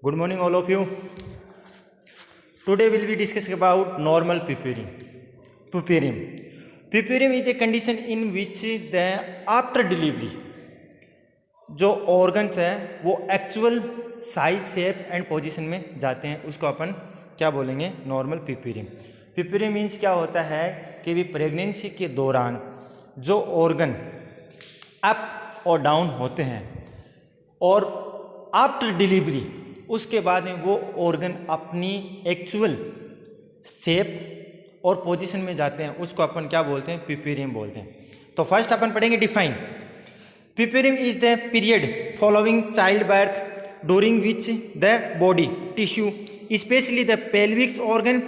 Good morning, all of you. Today we'll be discussing about normal pupurium. Pupurium is a condition in which the after delivery जो organs है वो actual size, shape and position में जाते हैं, उसको अपन क्या बोलेंगे? Normal puerperium. प्यूपेरियम मीन्स क्या होता है कि भी प्रेगनेंसी के दौरान जो ऑर्गन अप और डाउन होते हैं और आफ्टर डिलीवरी उसके बाद में वो ऑर्गन अपनी एक्चुअल शेप और पोजीशन में जाते हैं, उसको अपन क्या बोलते हैं? प्यूपेरियम बोलते हैं. तो फर्स्ट अपन पढ़ेंगे define. Puerperium is the period following child birth during which the body tissue specially the pelvic organ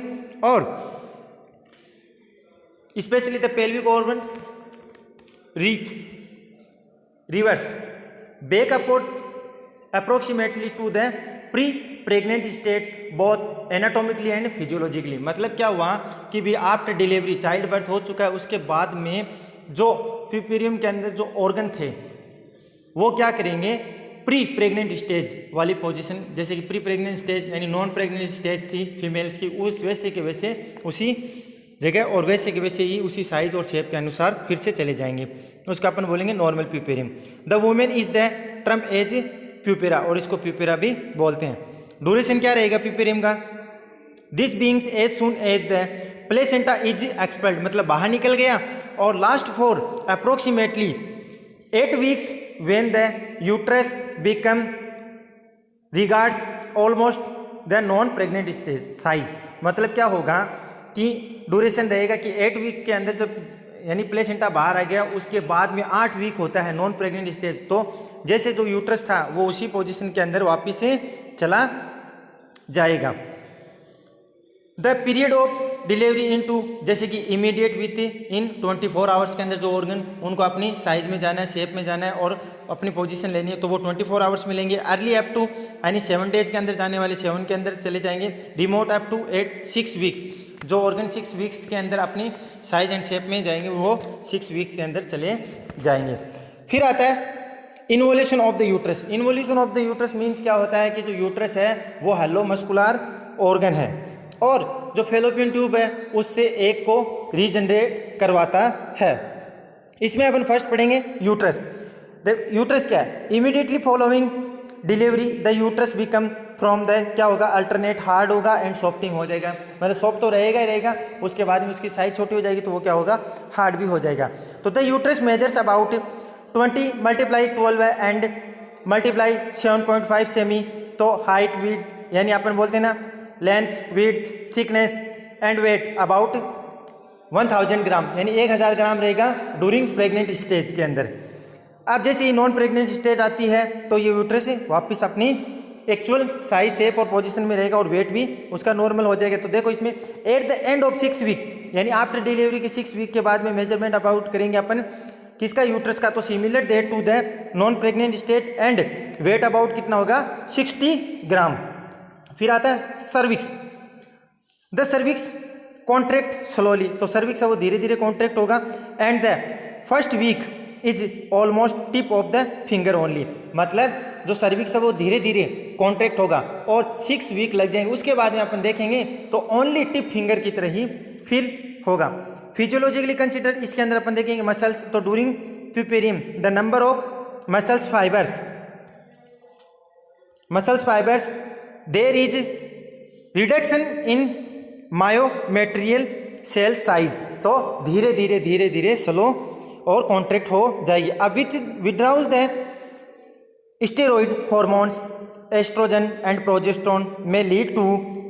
reverse back upward approximately to the pre-pregnant state both anatomically and physiologically. मतलब क्या हुआ कि भी after delivery child birth हो चुका है, उसके बाद में जो प्यूपेरियम के अंदर जो ऑर्गन थे वो क्या करेंगे? प्री प्रेग्नेंट स्टेज वाली पोजीशन, जैसे कि प्री प्रेग्नेंट स्टेज यानी नॉन प्रेग्नेंट स्टेज थी फीमेल्स की, उस वैसे के वैसे उसी जगह और वैसे के वैसे ही उसी साइज और शेप के अनुसार फिर से चले जाएंगे, उसका अपन बोलेंगे normal puerperium. The women is the term as puerpera, और इसको प्यूपेरा भी बोलते हैं. ड्यूरेशन क्या रहेगा प्यूपेरियम का? This begins as soon as the placenta is expelled, मतलब बाहर निकल गया, और last for approximately 8 weeks when the uterus become regards almost the non pregnant stage size. मतलब क्या होगा कि ड्यूरेशन रहेगा कि 8 वीक के अंदर जब यानी प्लेसेंटा बाहर आ गया, उसके बाद में 8 वीक होता है नॉन प्रेग्नेंट स्टेज, तो जैसे जो यूट्रस था वो उसी पोजीशन के अंदर वापिस से चला जाएगा. The period of delivery into, जैसे कि इमीडिएट विथ इन 24 आवर्स के अंदर जो ऑर्गन उनको अपनी साइज में जाना है, शेप में जाना है और अपनी पोजीशन लेनी है, तो वो 24 आवर्स मिलेंगे. अर्ली अप टू यानी 7 डेज के अंदर जाने वाले 7 के अंदर चले जाएंगे. रिमोट अप टू 6 वीक, जो ऑर्गन 6 वीक्स के अंदर अपनी साइज एंड शेप में जाएंगे वो 6 वीक्स के अंदर चले जाएंगे. फिर आता है involution of the uterus. Involution of the uterus means क्या होता है कि जो यूट्रस है वो हेलो मस्कुलर ऑर्गन है और जो फेलोपियन ट्यूब है उससे एक को रीजनरेट करवाता है. इसमें अपन फर्स्ट पढ़ेंगे यूट्रस. यूट्रस क्या है? Immediately following delivery the uterus become from the, क्या होगा? अल्टरनेट हार्ड होगा एंड सॉफ्टिंग हो जाएगा, मतलब सॉफ्ट तो रहेगा ही रहेगा, उसके बाद में उसकी साइज छोटी हो जाएगी तो वो क्या होगा? हार्ड भी हो जाएगा. तो the uterus measures about 20 × 12 and multiply 7.5 सेमी. तो हाइट विड्थ यानी अपन बोलते हैं ना length, width, thickness and weight about 1000 gram यानी 1000 ग्राम रहेगा ड्यूरिंग प्रेग्नेंट स्टेज के अंदर. अब जैसे ही नॉन प्रेग्नेंट स्टेज आती है तो ये यूट्रस वापस अपनी एक्चुअल साइज, शेप और पोजीशन में रहेगा और वेट भी उसका नॉर्मल हो जाएगा. तो देखो इसमें at the end of 6 week यानी आफ्टर डिलीवरी के 6 वीक के बाद में मेजरमेंट अबाउट करेंगे अपन किसका? यूट्रस का. तो similar that to the non pregnant stage and weight about कितना होगा? 60 ग्राम. फिर आता है cervix. The cervix contract slowly, तो सर्विक्स है वो धीरे धीरे कॉन्ट्रैक्ट होगा. And the first week is almost tip of the finger only, मतलब जो सर्विक्स है वो धीरे धीरे कॉन्ट्रैक्ट होगा और 6 वीक लग जाएंगे, उसके बाद में अपन देखेंगे तो ओनली टिप फिंगर की तरह ही फील होगा. फिजियोलॉजिकली कंसिडर, इसके अंदर अपन देखेंगे मसल्स. तो during puerperium the number of muscles fibers there is reduction in myometrial cell size, तो धीरे धीरे स्लो और कॉन्ट्रैक्ट हो जाएगी. अब with withdrawal the steroid hormones oestrogen and progesterone में lead to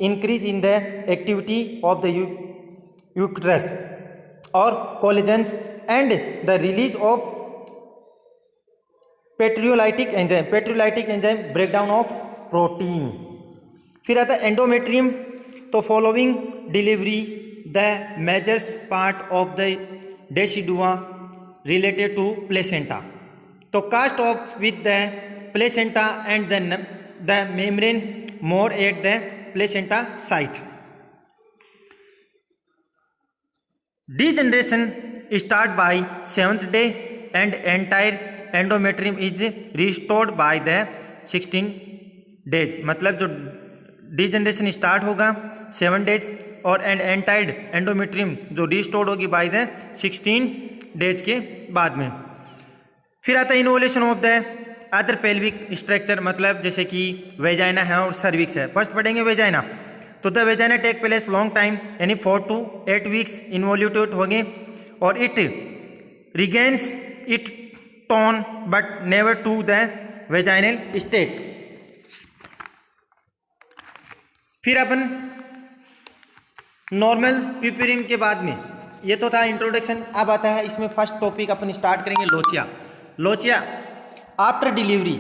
increase in the activity of the uterus और collagens and the release of proteolytic enzyme breakdown of protein. फिर आता है एंडोमेट्रियम. तो following delivery the majors part of the decidua related to placenta, तो cast off with the placenta and the membrane more at the placenta site. Degeneration start by 7th day and entire endometrium is restored by the 16th days, मतलब जो degeneration start होगा 7 days और entire endometrium जो restored होगी by the 16 days के बाद में। फिर आता है involution of the other pelvic structure, मतलब जैसे कि वेजाइना है और सर्विक्स है। फर्स्ट पढ़ेंगे वेजाइना, तो the vagina take place long time यानी 4 to 8 वीक्स इन्वोल्यूटेड होंगे और it regains it tone but never to the vaginal state. फिर अपन नॉर्मल प्यूपरियम के बाद में, ये तो था इंट्रोडक्शन, अब आता है इसमें फर्स्ट टॉपिक अपन स्टार्ट करेंगे लोचिया। लोचिया आफ्टर डिलीवरी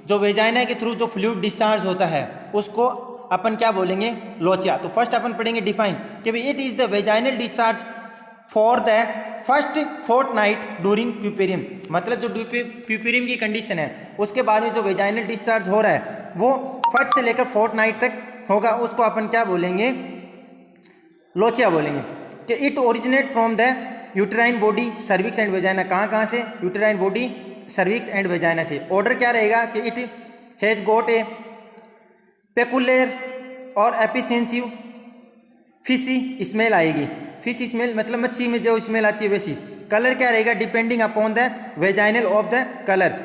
जो वेजाइना के थ्रू जो फ्लूइड डिस्चार्ज होता है उसको अपन क्या बोलेंगे, लोचिया। तो फर्स्ट अपन पढ़ेंगे डिफाइन कि भाई it is the vaginal discharge for the first fortnight during puerperium, मतलब जो प्यूपेरियम की कंडीशन है उसके बाद में जो वेजाइनल डिस्चार्ज हो रहा है वो फर्स्ट से लेकर फोर्टनाइट तक होगा, उसको अपन क्या बोलेंगे, लोचिया बोलेंगे। कि it originate from the uterine body cervix and vagina, कहाँ से, uterine body cervix and vagina से। ऑर्डर क्या रहेगा कि it has got a peculiar और एपिसेंसिव फिशी स्मेल आएगी। फिश स्मेल मतलब मच्छी में जो स्मेल आती है वैसी। कलर क्या रहेगा, depending upon the vaginal of the colour,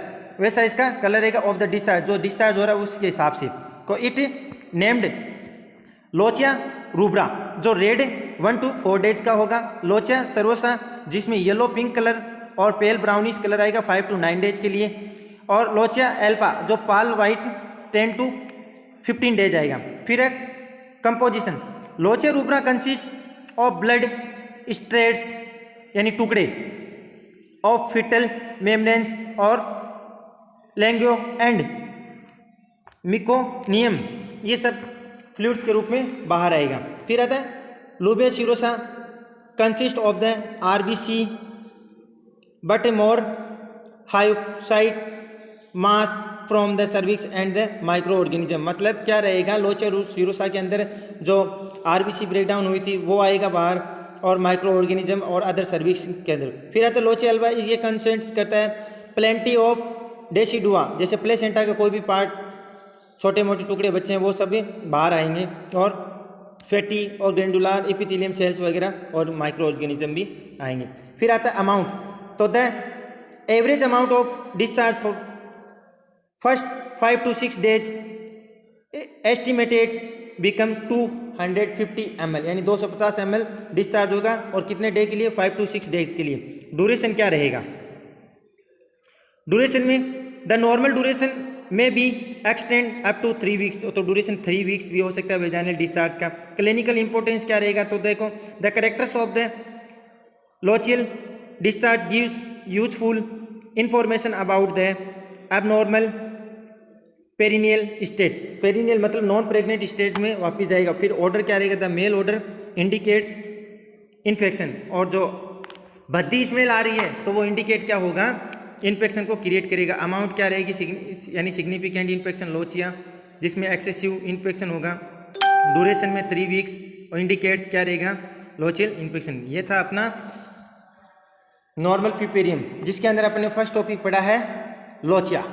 वैसा इसका कलर रहेगा ऑफ द डिस्चार्ज, जो डिस्चार्ज हो रहा है उसके हिसाब से। तो इट नेम्ड लोचिया रूब्रा जो रेड 1 to 4 डेज का होगा। लोचिया सर्वोसा जिसमें येलो पिंक कलर और पेल ब्राउनिश कलर आएगा 5 to 9 डेज के लिए। और लोचिया एल्पा जो पाल वाइट 10 to 15 डेज आएगा। फिर एक composition, lochia rubra consist of blood shreds यानी टुकड़े ऑफ फिटल मेम्ब्रेन्स और लैंग्यो एंड मिकोनियम, ये सब फ्लूइड्स के रूप में बाहर आएगा। फिर आता है lochia serosa consist of the RBC but more leucocyte mass from the cervix and the microorganism, मतलब क्या रहेगा, लोचिया सीरोसा के अंदर जो आरबीसी ब्रेकडाउन हुई थी वो आएगा बाहर और माइक्रो ऑर्गेनिज्म और अदर सर्विक्स के अंदर। फिर आता है लोचिया एल्बा, ये कंसेंट करता है प्लेंटी ऑफ डेसिडुआ, जैसे प्लेसेंटा का कोई भी पार्ट छोटे मोटे टुकड़े बच्चे हैं वो सभी बाहर आएंगे, और फैटी और ग्रैंडुलर एपिथेलियम सेल्स वगैरह और माइक्रो ऑर्गेनिज्म भी आएंगे। फिर आता है अमाउंट, तो the average amount of discharge for first 5 to 6 days estimated become 250 ml, यानी 250 ml डिस्चार्ज होगा। और कितने डे के लिए, 5 to 6 डेज के लिए। ड्यूरेशन क्या रहेगा, ड्यूरेशन में द नॉर्मल ड्यूरेशन में be extend up to 3 weeks, तो ड्यूरेशन 3 वीक्स भी हो सकता है वेजाइनल डिस्चार्ज का। क्लिनिकल इंपॉर्टेंस क्या रहेगा, तो देखो the characters of the lochial discharge gives useful information about the abnormal perineal state, perineal मतलब नॉन प्रेग्नेंट स्टेज में वापस जाएगा। फिर ऑर्डर क्या रहेगा, the malodour indicates infection, और जो भद्दी स्मेल आ रही है तो वो इंडिकेट क्या होगा, इन्फेक्शन को क्रिएट करेगा। अमाउंट क्या रहेगी, यानी सिग्निफिकेंट इन्फेक्शन लोचिया जिसमें एक्सेसिव इन्फेक्शन होगा। ड्यूरेशन में 3 वीक्स और इंडिकेट्स क्या रहेगा, लोचियल इन्फेक्शन। ये था अपना नॉर्मल प्यूपेरियम जिसके अंदर अपने फर्स्ट टॉपिक पढ़ा है लोचिया।